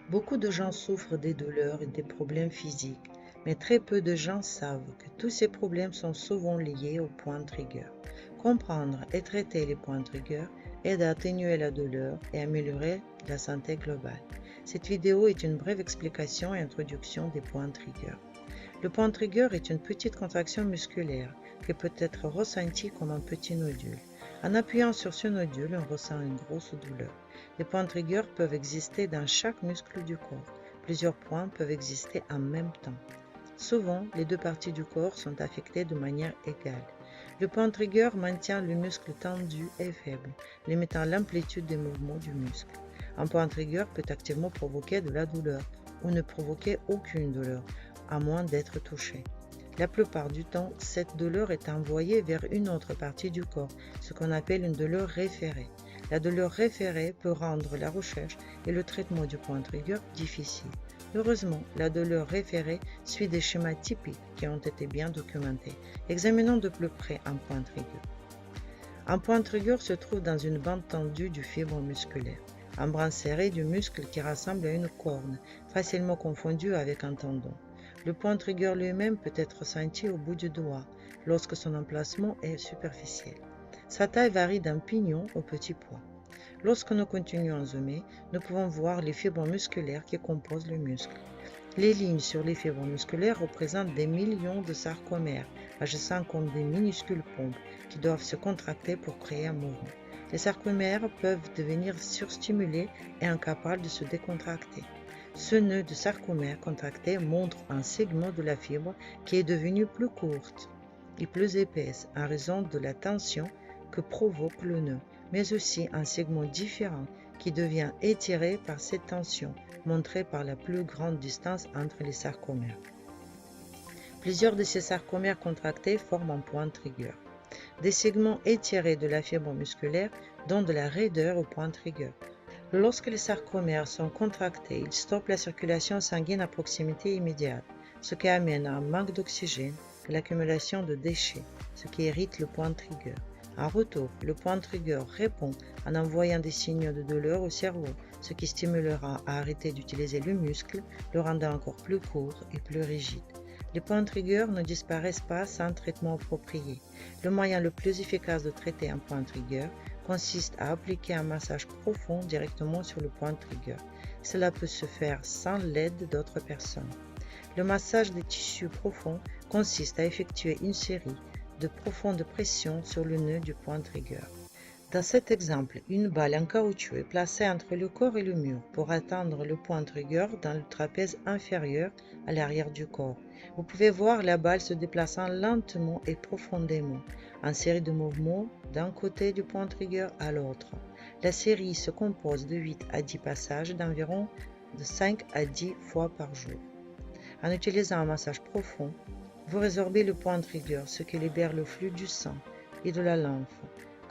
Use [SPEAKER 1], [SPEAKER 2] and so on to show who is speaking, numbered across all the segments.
[SPEAKER 1] Beaucoup de gens souffrent des douleurs et des problèmes physiques, mais très peu de gens savent que tous ces problèmes sont souvent liés aux points trigger. Comprendre et traiter les points trigger aide à atténuer la douleur et améliorer la santé globale. Cette vidéo est une brève explication et introduction des points trigger. Le point trigger est une petite contraction musculaire qui peut être ressentie comme un petit nodule. En appuyant sur ce nodule, on ressent une grosse douleur. Les points trigger peuvent exister dans chaque muscle du corps. Plusieurs points peuvent exister en même temps. Souvent, les deux parties du corps sont affectées de manière égale. Le point trigger maintient le muscle tendu et faible, limitant l'amplitude des mouvements du muscle. Un point trigger peut activement provoquer de la douleur ou ne provoquer aucune douleur, à moins d'être touché. La plupart du temps, cette douleur est envoyée vers une autre partie du corps, ce qu'on appelle une douleur référée. La douleur référée peut rendre la recherche et le traitement du point trigger difficile. Heureusement, la douleur référée suit des schémas typiques qui ont été bien documentés. Examinons de plus près un point trigger. Un point trigger se trouve dans une bande tendue du fibre musculaire, un brin serré du muscle qui ressemble à une corne, facilement confondu avec un tendon. Le point trigger lui-même peut être senti au bout du doigt, lorsque son emplacement est superficiel. Sa taille varie d'un pignon au petit pois. Lorsque nous continuons à zoomer, nous pouvons voir les fibres musculaires qui composent le muscle. Les lignes sur les fibres musculaires représentent des millions de sarcomères, agissant comme des minuscules pompes qui doivent se contracter pour créer un mouvement. Les sarcomères peuvent devenir surstimulés et incapables de se décontracter. Ce nœud de sarcomère contracté montre un segment de la fibre qui est devenu plus courte et plus épaisse en raison de la tension que provoque le nœud, mais aussi un segment différent qui devient étiré par cette tension, montrée par la plus grande distance entre les sarcomères. Plusieurs de ces sarcomères contractés forment un point trigger. Des segments étirés de la fibre musculaire donnent de la raideur au point trigger. Lorsque les sarcomères sont contractés, ils stoppent la circulation sanguine à proximité immédiate, ce qui amène à un manque d'oxygène et l'accumulation de déchets, ce qui irrite le point trigger. En retour, le point trigger répond en envoyant des signaux de douleur au cerveau, ce qui stimulera à arrêter d'utiliser le muscle, le rendant encore plus court et plus rigide. Les points trigger ne disparaissent pas sans traitement approprié. Le moyen le plus efficace de traiter un point trigger consiste à appliquer un massage profond directement sur le point trigger. Cela peut se faire sans l'aide d'autres personnes. Le massage des tissus profonds consiste à effectuer une série de profondes pressions sur le nœud du point trigger. Dans cet exemple, une balle en caoutchouc est placée entre le corps et le mur pour atteindre le point trigger dans le trapèze inférieur à l'arrière du corps. Vous pouvez voir la balle se déplaçant lentement et profondément, en série de mouvements d'un côté du point trigger à l'autre. La série se compose de 8 à 10 passages d'environ de 5 à 10 fois par jour. En utilisant un massage profond, vous résorbez le point trigger, ce qui libère le flux du sang et de la lymphe,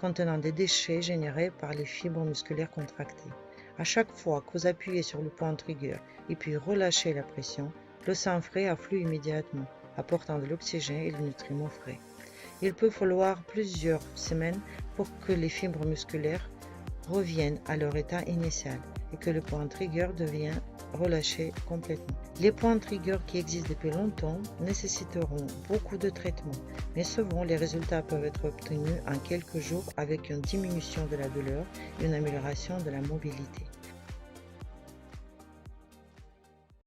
[SPEAKER 1] contenant des déchets générés par les fibres musculaires contractées. À chaque fois que vous appuyez sur le point trigger et puis relâchez la pression, le sang frais afflue immédiatement, apportant de l'oxygène et des nutriments frais. Il peut falloir plusieurs semaines pour que les fibres musculaires reviennent à leur état initial et que le point trigger devienne relâché complètement. Les points trigger qui existent depuis longtemps nécessiteront beaucoup de traitements, mais souvent les résultats peuvent être obtenus en quelques jours avec une diminution de la douleur et une amélioration de la mobilité.